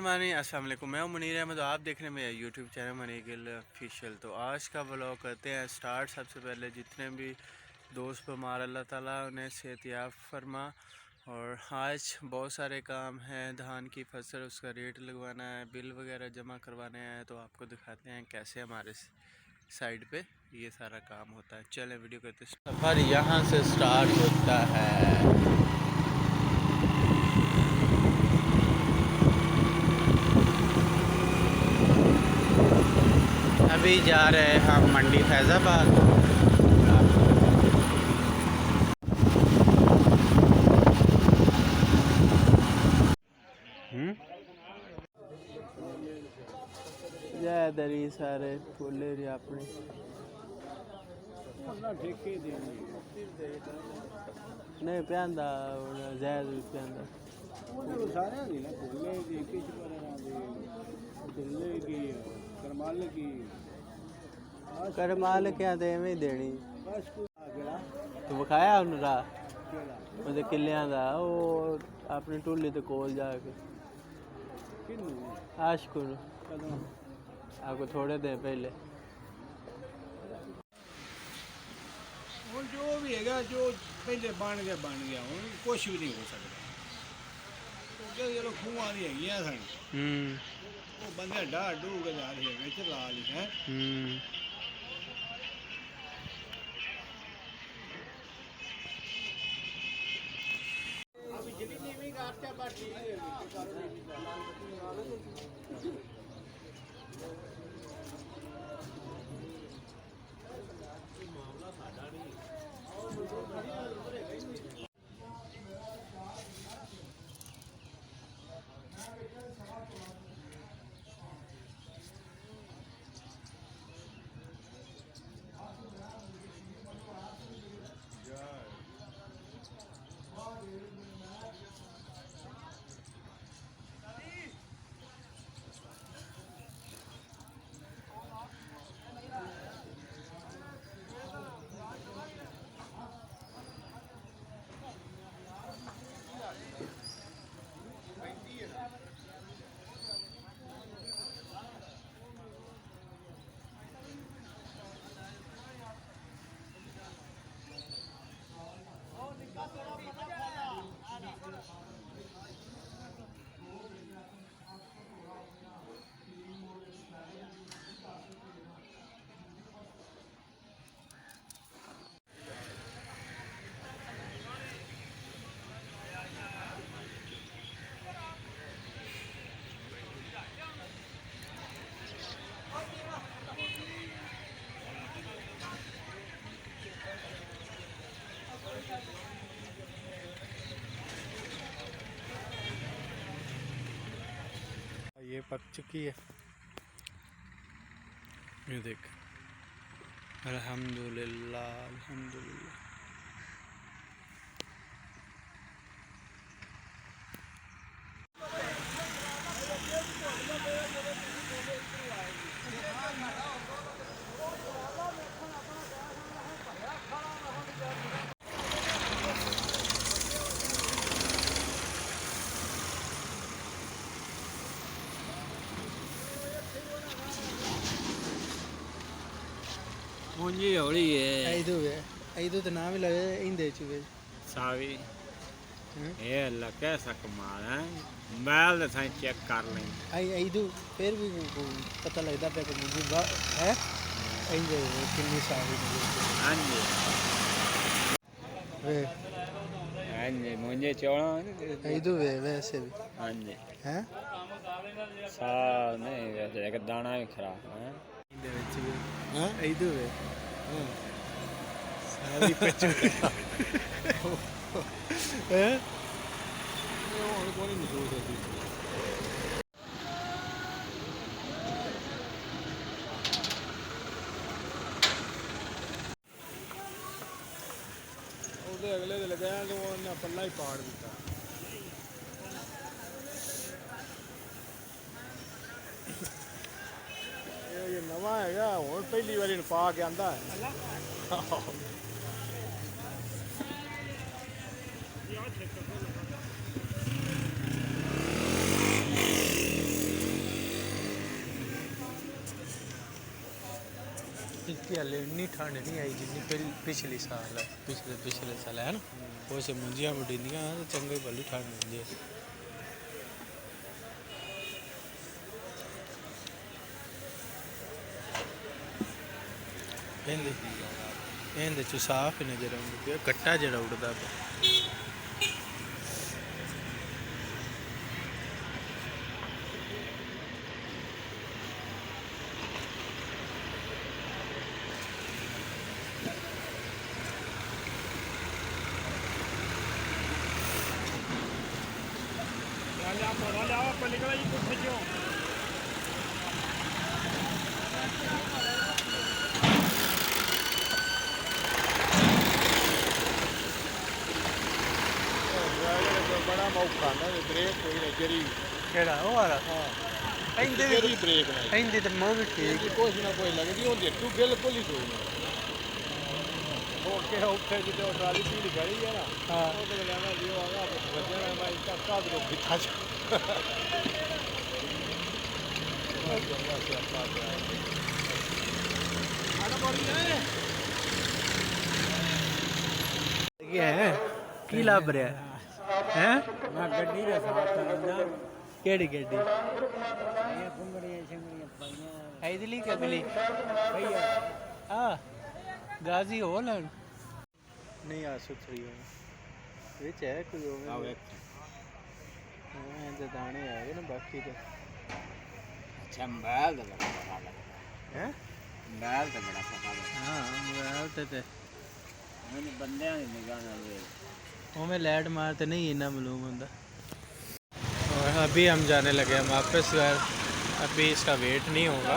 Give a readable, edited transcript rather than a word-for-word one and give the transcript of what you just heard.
Morning, अस्सलाम वालेकुम। मैं हूं मुनीर अहमद, तो आप देख रहे हैं मेरा YouTube channel money Gill official. तो आज का व्लॉग करते हैं स्टार्ट। सबसे पहले जितने भी दोस्त बीमार, अल्लाह ताला उन्हें सेहतियाब फरमा। और आज बहुत सारे काम हैं, धान की फसल, उसका रेट लगवाना है, बिल वगैरह जमा करवाने हैं। तो आपको दिखाते हैं कैसे हमारे साइड पे ये सारा काम होता है। चलें वीडियो करते हैं। सफ़र यहाँ से स्टार्ट होता है। अभी जा रहे हैं हम मंडी फैज़ाबाद। दरी सारे फुले अपने नहीं प्यांदा जैद भी प्यांदा करमाल क्या दे में देनी तो बखाया उन्होंने मतलब किलियां दा वो अपनी टुल्ली ते कोल जाके आशकुर आपको थोड़े दिन पहले जो भी है जो पहले बन गया हूँ कुछ भी नहीं हो सकता। चलो खूह दी है सन वो बंदे डाह डू के जा रही है ला ली है। ये पक चुकी है, ये देख। अल्हम्दुलिल्लाह अल्हम्दुलिल्लाह। मुंजी हौली है ऐदू तो नाम ही लगे इंदे चुके सावी ये अल्लाह कैसा कमाल है। मोबाइल दे साइं चेक कर लें ऐदू फिर भी पता लगता पे कि मुझे है इंदे कितनी सारी हाँ जी वे हाँ जी मुंजे चौड़ा ऐदू वे वैसे भी हाँ जी हैं सा नहीं वैसे एक दाना भी खराब है इंदे विच भी हां ऐदू वे हां सारी कच्ची हैं ये और कोई नहीं सोच रही ਉਹਦੇ ਅਗਲੇ ਦੇ ਲਗਾਇਆ ਤਾਂ ਉਹਨੇ ਪੱਲਾ ਹੀ ਪਾੜ ਦਿੱਤਾ। ਇਹ ਨਵਾਂ ਹੈਗਾ ਹੁਣ ਪਹਿਲੀ ਵਾਰੀ ਨੂੰ ਪਾ ਕੇ ਆਂਦਾ ਹੈ। इतनी हले इन्नी ठंड नहीं आई जिन्नी पिछले साल है पिछले साल है ना वो से मुंजियां मुटिंदियां तो चंगे भली ठंड होंदी है ਇਹਦੇ ਚ ਸਾਫ਼ ਨਜ਼ਰ ਆਉਂਦੀ ਪਿਆ ਕੱਟਾ ਜਿਹੜਾ ਉੱਡਦਾ ਪਿਆ बड़ा मौका ना ब्रेक कोई नहीं जरी ਕਿਹੜਾ ਉਹ ਵਾਲਾ ਇਹਦੇ ਵੀ जरी ब्रेक नहीं ਇਹਦੇ ਤੇ ਮੂੰਹ ਵੀ ਠੀਕ कुछ ना कोई लगदी होंदी तू बिल्कुल ही कोई नहीं वो के ऊपर जो ट्राली पीड़ खड़ी है ना ਹਾਂ वो तो लेना लियो आगा बच्चे में मैं इसका काद रो बिठा आना पड़ी है ਕੀ ਹੈ ਕੀ ਲੱਭ ਰਿਹਾ ਹੈ मैं गड्डी रे साथ ना ਕਿਹੜੀ ਗੱਡੀ ये घुंगड़ियां शंगड़ियां पाइयां ਇਦਲੀ ਕਬਲੀ भैया ਆ ਗਾਜ਼ੀ ਹੋ ਲੈਣ ਨਹੀਂ ਆ ਸੁਥਰੀ ਹੋ ਵਿੱਚ ਹੈ ਕੋਈ ਹੋਵੇ आवे ਹਾਂ ਤੇ ਦਾਣੇ ਆਏ ਨਾ ਬਾਕੀ ਤੇ चंबल दा बड़ा पता लगदा ਹੈ बैल दा बड़ा पता लगदा ਹਾਂ ਮੋਬਾਈਲ ਤੇ मैंने बंदे की निगाह नाल वे हमें लाइट मारते नहीं इतना मालूम होता और अभी हम जाने लगे हम वापस घर अभी इसका वेट नहीं होगा